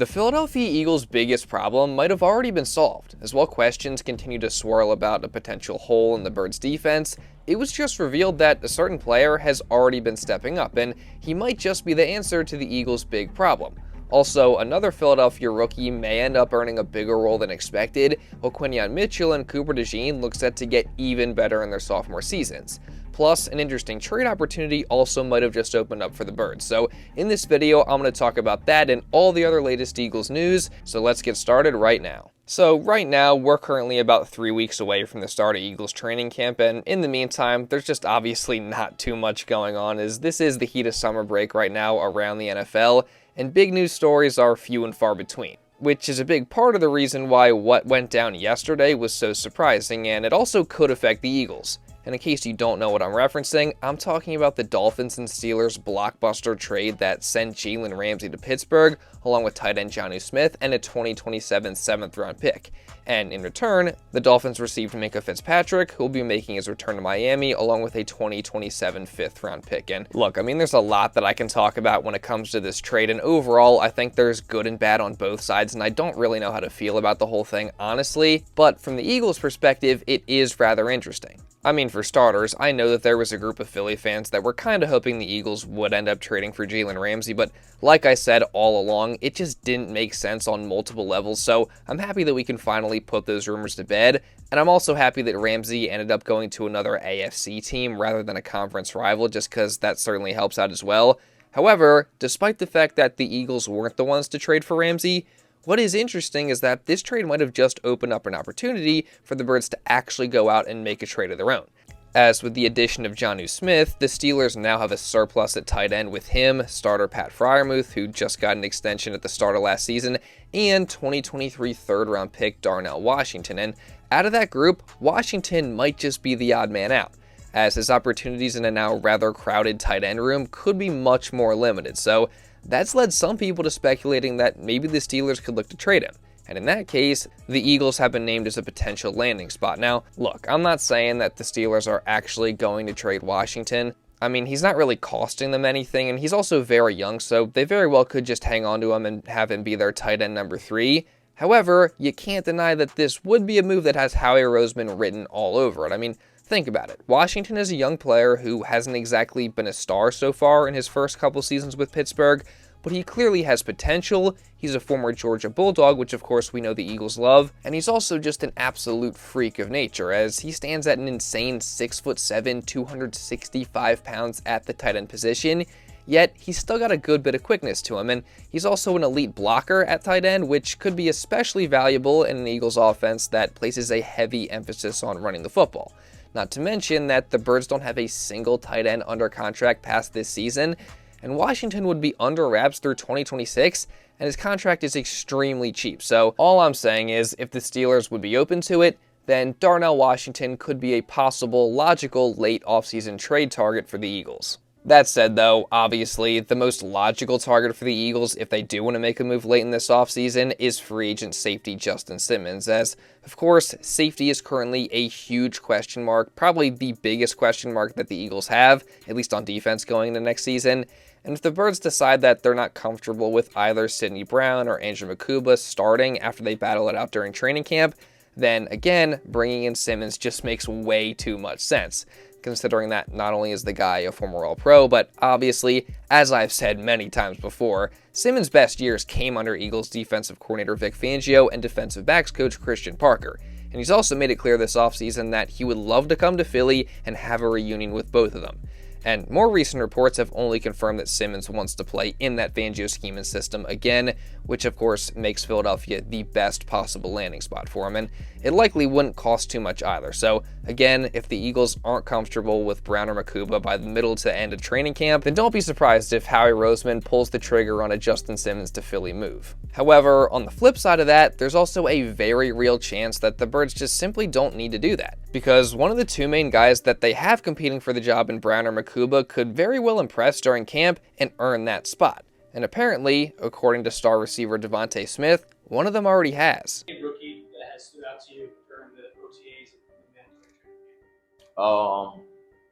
The Philadelphia Eagles' biggest problem might have already been solved, as while questions continue to swirl about a potential hole in the Birds' defense, it was just revealed that a certain player has already been stepping up, and he might just be the answer to the Eagles' big problem. Also, another Philadelphia rookie may end up earning a bigger role than expected, while Quinyon Mitchell and DeJean look set to get even better in their sophomore seasons. Plus, an interesting trade opportunity also might have just opened up for the Birds. So in this video, I'm going to talk about that and all the other latest Eagles news, so let's get started right now. So right now, we're currently about 3 weeks away from the start of Eagles training camp, and in the meantime, there's just obviously not too much going on, as this is the heat of summer break right now around the NFL, and big news stories are few and far between, which is a big part of the reason why what went down yesterday was so surprising, and it also could affect the Eagles. And in case you don't know what I'm referencing, I'm talking about the Dolphins and Steelers blockbuster trade that sent Jalen Ramsey to Pittsburgh, along with tight end DeVonta Smith and a 2027 7th-round pick. And in return, the Dolphins received Minkah Fitzpatrick, who will be making his return to Miami, along with a 2027 5th-round pick. And look, I mean, there's a lot that I can talk about when it comes to this trade, and overall, I think there's good and bad on both sides, and I don't really know how to feel about the whole thing, honestly. But from the Eagles' perspective, it is rather interesting. I mean, for starters, I know that there was a group of Philly fans that were kind of hoping the Eagles would end up trading for Jalen Ramsey, but like I said all along, it just didn't make sense on multiple levels, so I'm happy that we can finally put those rumors to bed, and I'm also happy that Ramsey ended up going to another AFC team rather than a conference rival, just because that certainly helps out as well. However, despite the fact that the Eagles weren't the ones to trade for Ramsey, what is interesting is that this trade might have just opened up an opportunity for the Birds to actually go out and make a trade of their own. As with the addition of DeVonta Smith, the Steelers now have a surplus at tight end with him, starter Pat Freiermuth, who just got an extension at the start of last season, and 2023 3rd-round pick Darnell Washington. And out of that group, Washington might just be the odd man out, as his opportunities in a now rather crowded tight end room could be much more limited. So that's led some people to speculating that maybe the Steelers could look to trade him. And in that case, the Eagles have been named as a potential landing spot. Now, look, I'm not saying that the Steelers are actually going to trade Washington. I mean, he's not really costing them anything, and he's also very young, so they very well could just hang on to him and have him be their tight end number 3. However, you can't deny that this would be a move that has Howie Roseman written all over it. I mean, think about it. Washington is a young player who hasn't exactly been a star so far in his first couple seasons with Pittsburgh, but he clearly has potential. He's a former Georgia Bulldog, which of course we know the Eagles love, and he's also just an absolute freak of nature, as he stands at an insane 6'7", 265 pounds at the tight end position, yet he's still got a good bit of quickness to him, and he's also an elite blocker at tight end, which could be especially valuable in an Eagles offense that places a heavy emphasis on running the football. Not to mention that the Birds don't have a single tight end under contract past this season, and Washington would be under wraps through 2026, and his contract is extremely cheap. So all I'm saying is, if the Steelers would be open to it, then Darnell Washington could be a possible, logical late offseason trade target for the Eagles. That said, though, obviously, the most logical target for the Eagles, if they do want to make a move late in this offseason, is free agent safety Justin Simmons, as, of course, safety is currently a huge question mark, probably the biggest question mark that the Eagles have, at least on defense going into next season. And if the Birds decide that they're not comfortable with either Sidney Brown or Andrew Mukuba starting after they battle it out during training camp, then again, bringing in Simmons just makes way too much sense, considering that not only is the guy a former All-Pro, but obviously, as I've said many times before, Simmons' best years came under Eagles defensive coordinator Vic Fangio and defensive backs coach Christian Parker. And he's also made it clear this offseason that he would love to come to Philly and have a reunion with both of them. And more recent reports have only confirmed that Simmons wants to play in that Fangio scheme and system again, which of course makes Philadelphia the best possible landing spot for him, and it likely wouldn't cost too much either. So again, if the Eagles aren't comfortable with Brown or Makuba by the middle to end of training camp, then don't be surprised if Howie Roseman pulls the trigger on a Justin Simmons to Philly move. However, on the flip side of that, there's also a very real chance that the Birds just simply don't need to do that, because one of the two main guys that they have competing for the job in Brown or Makuba could very well impress during camp and earn that spot. And apparently, according to star receiver DeVonte Smith, one of them already has. A rookie that has stood out to you during the OTAs and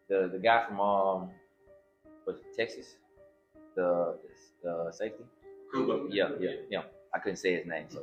The guy from was it Texas, the safety. Kupp. Yeah. I couldn't say his name. So.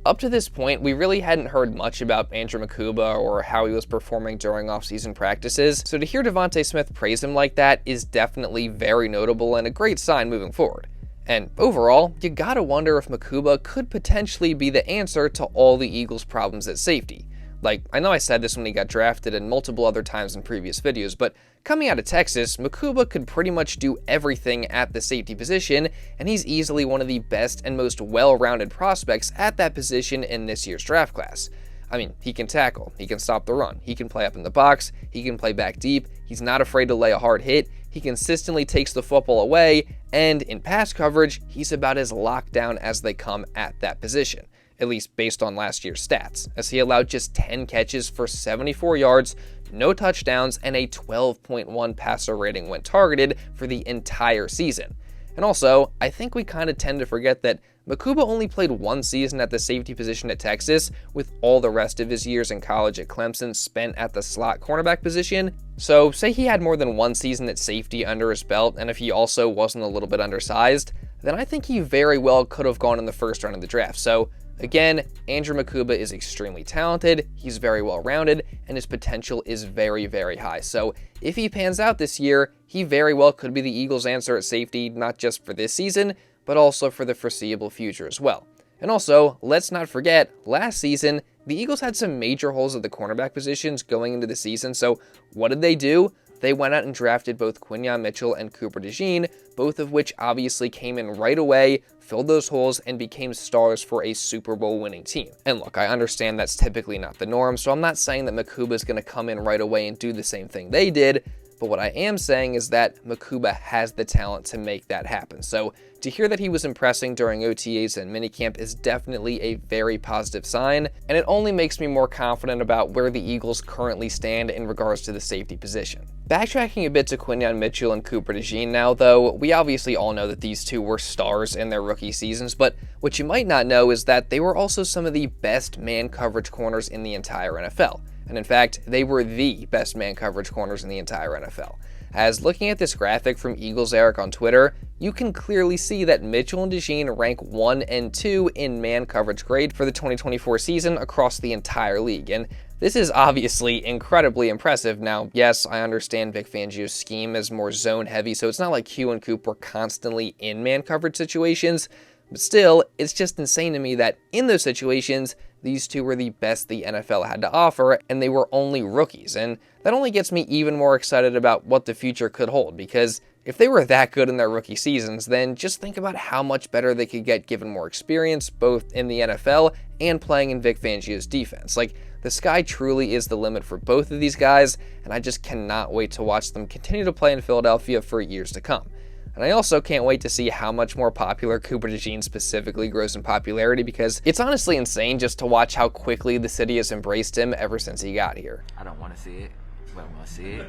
Up to this point, we really hadn't heard much about Andrew Mukuba or how he was performing during offseason practices, so to hear DeVonte Smith praise him like that is definitely very notable and a great sign moving forward. And overall, you gotta wonder if Makuba could potentially be the answer to all the Eagles' problems at safety. Like, I know I said this when he got drafted and multiple other times in previous videos, but coming out of Texas, Makuba could pretty much do everything at the safety position, and he's easily one of the best and most well-rounded prospects at that position in this year's draft class. I mean, he can tackle, he can stop the run, he can play up in the box, he can play back deep, he's not afraid to lay a hard hit, he consistently takes the football away, and in pass coverage, he's about as locked down as they come at that position, at least based on last year's stats, as he allowed just 10 catches for 74 yards, no touchdowns, and a 12.1 passer rating when targeted for the entire season. And also, I think we kind of tend to forget that Makuba only played one season at the safety position at Texas, with all the rest of his years in college at Clemson spent at the slot cornerback position. So say he had more than one season at safety under his belt, and if he also wasn't a little bit undersized, then I think he very well could have gone in the first round of the draft. So again, Andrew Mukuba is extremely talented, he's very well-rounded, and his potential is very, very high. So if he pans out this year, he very well could be the Eagles' answer at safety, not just for this season, but also for the foreseeable future as well. And also, let's not forget, last season, the Eagles had some major holes at the cornerback positions going into the season, so what did they do? They went out and drafted both Quinyon Mitchell and DeJean, both of which obviously came in right away, filled those holes, and became stars for a Super Bowl winning team. And look, I understand that's typically not the norm, so I'm not saying that Makuba is going to come in right away and do the same thing they did, but what I am saying is that Makuba has the talent to make that happen. So to hear that he was impressing during OTAs and minicamp is definitely a very positive sign, and it only makes me more confident about where the Eagles currently stand in regards to the safety position. Backtracking a bit to Quinyon Mitchell and DeJean now, though, we obviously all know that these two were stars in their rookie seasons, but what you might not know is that they were also some of the best man coverage corners in the entire NFL. And in fact, they were the best man coverage corners in the entire NFL. As looking at this graphic from Eagles Eric on Twitter, you can clearly see that Mitchell and DeJean rank 1 and 2 in man coverage grade for the 2024 season across the entire league. And this is obviously incredibly impressive. Now, yes, I understand Vic Fangio's scheme is more zone heavy, so it's not like Q and Coop were constantly in man coverage situations, but still, it's just insane to me that in those situations, these two were the best the NFL had to offer, and they were only rookies. And that only gets me even more excited about what the future could hold, because if they were that good in their rookie seasons, then just think about how much better they could get given more experience, both in the NFL and playing in Vic Fangio's defense. Like, the sky truly is the limit for both of these guys, and I just cannot wait to watch them continue to play in Philadelphia for years to come. And I also can't wait to see how much more popular DeJean specifically grows in popularity, because it's honestly insane just to watch how quickly the city has embraced him ever since he got here. I don't want to see it, but I want to see it.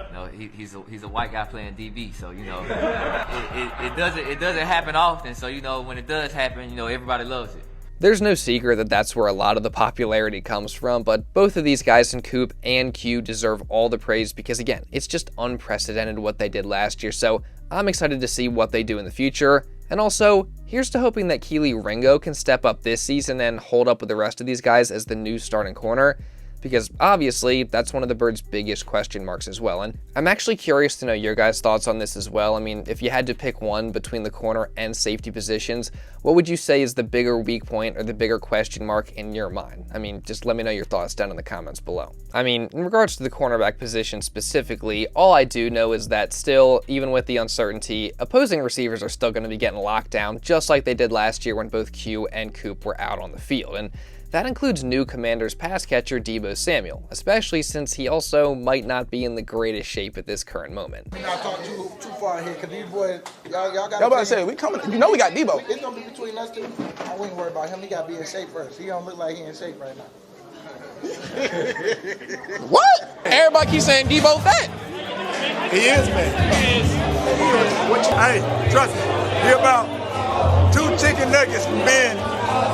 You know, he's a white guy playing DB, so you know it doesn't happen often. So you know when it does happen, you know everybody loves it. There's no secret that that's where a lot of the popularity comes from, but both of these guys in Coop and Q deserve all the praise because, again, it's just unprecedented what they did last year, so I'm excited to see what they do in the future. And also, here's to hoping that Keely Ringo can step up this season and hold up with the rest of these guys as the new starting corner, because obviously that's one of the Birds' biggest question marks as well. And I'm actually curious to know your guys' thoughts on this as well. I mean, if you had to pick one between the corner and safety positions, what would you say is the bigger weak point or the bigger question mark in your mind? I mean, just let me know your thoughts down in the comments below. I mean, in regards to the cornerback position specifically, all I do know is that still, even with the uncertainty, opposing receivers are still going to be getting locked down, just like they did last year when both Q and Coop were out on the field. And that includes new Commanders pass catcher Deebo Samuel, especially since he also might not be in the greatest shape at this current moment. Not talk too far here, because these boys, y'all got about to say, we coming. You know we got Deebo. It's going to be between us two. I wouldn't worry about him. He got to be in shape first. He don't look like he in shape right now. What? Everybody keeps saying Deebo fat. He is, man. Hey, trust me. He about 2 chicken nuggets from being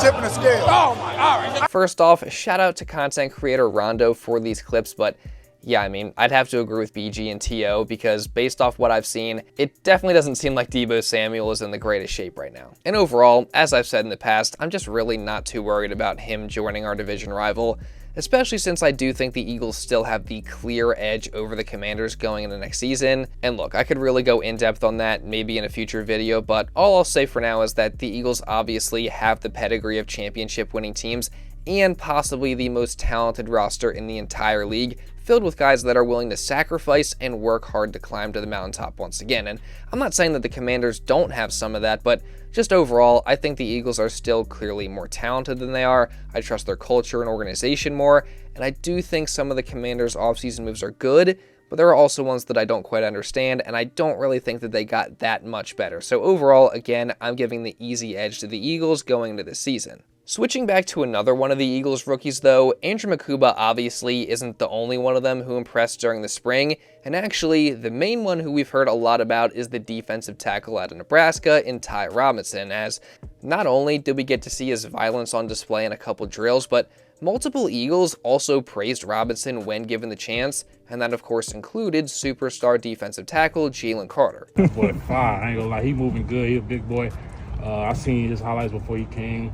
tipping the scale. Oh my, all right. First off, shout out to content creator Rondo for these clips, but Yeah, I mean, I'd have to agree with BG and TO because based off what I've seen, it definitely doesn't seem like Deebo Samuel is in the greatest shape right now. And overall, as I've said in the past, I'm just really not too worried about him joining our division rival, especially since I do think the Eagles still have the clear edge over the Commanders going into next season. And look, I could really go in depth on that maybe in a future video, but all I'll say for now is that the Eagles obviously have the pedigree of championship winning teams and possibly the most talented roster in the entire league, filled with guys that are willing to sacrifice and work hard to climb to the mountaintop once again. And I'm not saying that the Commanders don't have some of that, but just overall, I think the Eagles are still clearly more talented than they are. I trust their culture and organization more, and I do think some of the Commanders' offseason moves are good, but there are also ones that I don't quite understand, and I don't really think that they got that much better. So overall, again, I'm giving the easy edge to the Eagles going into this season. Switching back to another one of the Eagles rookies though, Andrew Mukuba obviously isn't the only one of them who impressed during the spring, and actually the main one who we've heard a lot about is the defensive tackle out of Nebraska in Ty Robinson, as not only did we get to see his violence on display in a couple drills, but multiple Eagles also praised Robinson when given the chance, and that of course included superstar defensive tackle Jalen Carter. Boy, fire. I ain't gonna lie, he moving good, he a big boy. I seen his highlights before he came.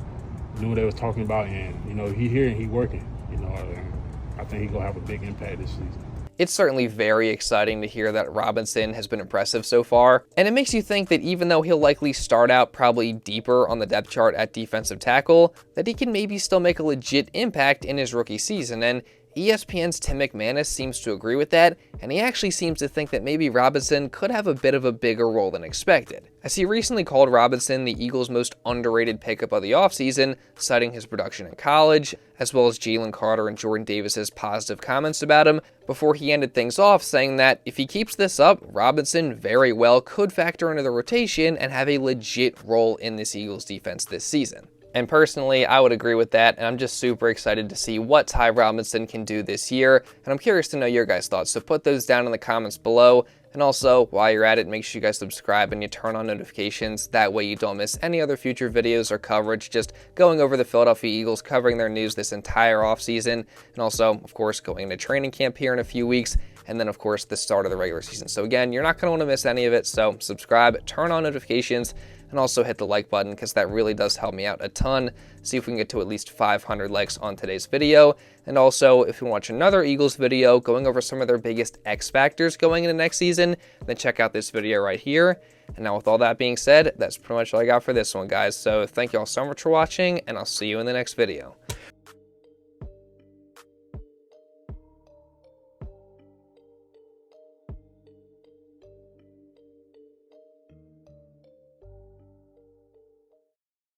Knew what they was talking about, and you know, he here and he working, you know, and I think he gonna have a big impact this season. It's certainly very exciting to hear that Robinson has been impressive so far, and it makes you think that even though he'll likely start out probably deeper on the depth chart at defensive tackle, that he can maybe still make a legit impact in his rookie season. And ESPN's Tim McManus seems to agree with that, and he actually seems to think that maybe Robinson could have a bit of a bigger role than expected, as he recently called Robinson the Eagles' most underrated pickup of the offseason, citing his production in college, as well as Jalen Carter and Jordan Davis's positive comments about him, before he ended things off saying that if he keeps this up, Robinson very well could factor into the rotation and have a legit role in this Eagles defense this season. And personally, I would agree with that, and I'm just super excited to see what Ty Robinson can do this year, and I'm curious to know your guys' thoughts, so put those down in the comments below. And also, while you're at it, make sure you guys subscribe and you turn on notifications. That way you don't miss any other future videos or coverage, just going over the Philadelphia Eagles, covering their news this entire offseason, and also, of course, going into training camp here in a few weeks, and then, of course, the start of the regular season. So again, you're not going to want to miss any of it, so subscribe, turn on notifications, and also hit the like button because that really does help me out a ton. See if we can get to at least 500 likes on today's video. And also, if you watch another Eagles video going over some of their biggest X factors going into next season, then check out this video right here. And now with all that being said, that's pretty much all I got for this one, guys. So thank you all so much for watching, and I'll see you in the next video.